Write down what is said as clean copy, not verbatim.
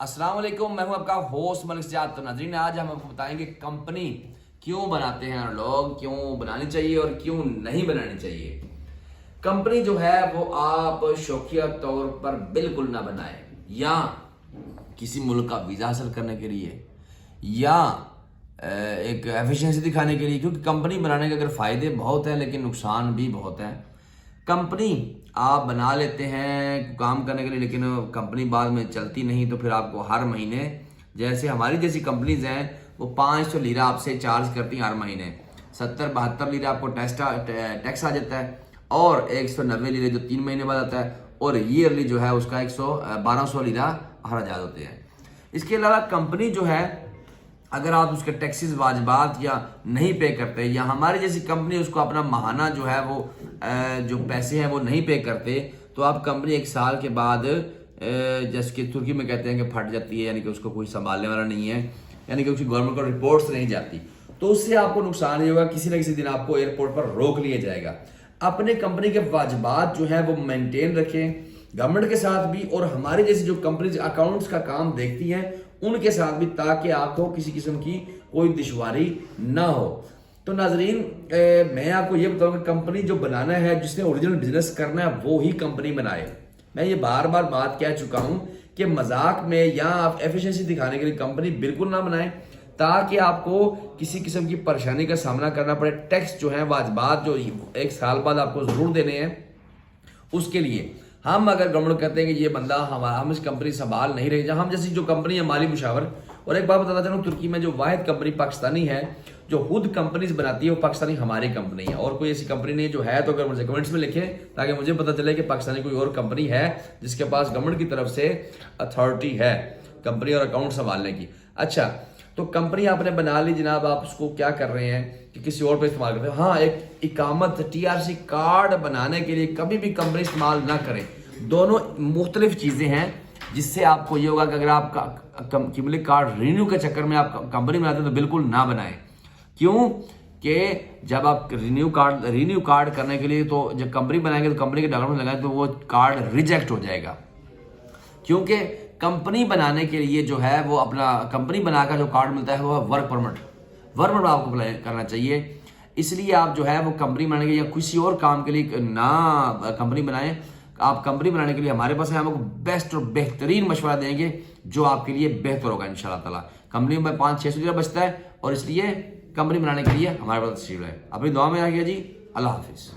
अस्सलाम वालेकुम, मैं हूं आपका होस्ट मलिक सजाद। तो नाज़रीन, आज हम आपको बताएंगे कंपनी क्यों बनाते हैं लोग, क्यों बनानी चाहिए और क्यों नहीं बनानी चाहिए। कंपनी जो है वो आप शौकिया तौर पर बिल्कुल ना बनाए, या किसी मुल्क का वीज़ा हासिल करने के लिए, या एक एफिशिएंसी दिखाने के लिए। क्योंकि कंपनी बनाने के अगर फ़ायदे बहुत हैं लेकिन नुकसान भी बहुत हैं। कंपनी आप बना लेते हैं काम करने के लिए, लेकिन कंपनी बाद में चलती नहीं, तो फिर आपको हर महीने, जैसे हमारी जैसी कंपनीज हैं, वो 500 लीरा आपसे चार्ज करती हैं हर महीने। 70-72 लीरा आपको टैक्स आ जाता है, और 190 लीरे जो 3 महीने बाद आता है, और ईयरली जो है उसका 1200 लीरा अखराज होते हैं। इसके अलावा कंपनी जो है, अगर आप उसके टैक्सेस वाजिबात या नहीं पे करते, या हमारी जैसी कंपनी उसको अपना माहाना जो है वो जो पैसे हैं वो नहीं पे करते, तो आप कंपनी 1 साल के बाद जैसे कि तुर्की में कहते हैं कि फट जाती है, यानी कि उसको कोई संभालने वाला नहीं है, यानी कि उसकी गवर्नमेंट को रिपोर्ट्स नहीं जाती, तो उससे आपको नुकसान ही होगा। किसी न किसी दिन आपको एयरपोर्ट पर रोक लिया जाएगा। अपने कंपनी के वाजिबात जो है वो मेंटेन रखें, गवर्नमेंट के साथ भी, और हमारी जैसी जो कंपनीज अकाउंट्स का काम देखती हैं उनके साथ भी, ताकि आपको किसी किस्म की कोई दुश्वारी ना हो। तो नाजरीन, मैं आपको ये बताऊंगा, कंपनी जो बनाना है, जिसने ओरिजिनल बिजनेस करना है, वो ही कंपनी बनाए। मैं ये बार बार बात कह चुका हूं कि मजाक में या आप एफिशिएंसी दिखाने के लिए कंपनी बिल्कुल ना बनाएं, ताकि आपको किसी किस्म की परेशानी का सामना करना पड़े। टैक्स जो है वाजिबात जो 1 साल बाद आपको जरूर देने हैं, उसके लिए हम अगर गवर्नमेंट कहते हैं कि ये बंदा हम इस कंपनी संभाल नहीं रहे, हम जैसी जो कंपनी है माली मुशावर। और एक बात बताता चलूं, तुर्की में जो वाहिद कंपनी पाकिस्तानी है जो खुद कंपनीज बनाती है, वो पाकिस्तानी हमारी कंपनी है, और कोई ऐसी कंपनी नहीं जो है। तो अगर मुझे कमेंट्स में लिखें, ताकि मुझे पता चले कि पाकिस्तानी कोई और कंपनी है जिसके पास गवर्नमेंट की तरफ से अथॉरिटी है कंपनी और अकाउंट संभालने की। अच्छा, तो कंपनी आपने बना ली जनाब, आप उसको क्या कर रहे हैं कि किसी और पे इस्तेमाल करते हैं। हाँ, एक इकामत TRC कार्ड बनाने के लिए कभी भी कंपनी इस्तेमाल ना करें। दोनों मुख्तलिफ चीज़ें हैं, जिससे आपको ये होगा कि अगर आप किमली कार्ड रिन्यू के चक्कर में आप कंपनी बनाते हैं तो बिल्कुल ना बनाएं। क्यों कि जब आप रिन्यू कार्ड करने के लिए, तो जब कंपनी बनाएंगे तो कंपनी के डॉक्यूमेंट लगाएं, तो वो कार्ड रिजेक्ट हो जाएगा। क्योंकि कंपनी बनाने के लिए जो है वो अपना कंपनी बनाकर जो कार्ड मिलता है वो वर्क परमिट आपको अप्लाई करना चाहिए। इसलिए आप जो है वो कंपनी बनाने के लिए या किसी और काम के लिए ना कंपनी बनाएं। आप कंपनी बनाने के लिए हमारे पास है, हम आपको बेस्ट और बेहतरीन मशवरा देंगे जो आपके लिए बेहतर होगा इंशाल्लाह ताला। कंपनी में 500-600 रुपया बचता है, और इसलिए कंपनी बनाने के लिए हमारे पास तशरीफ लाए। अपनी दुआ में आ गया जी। अल्लाह हाफिज़।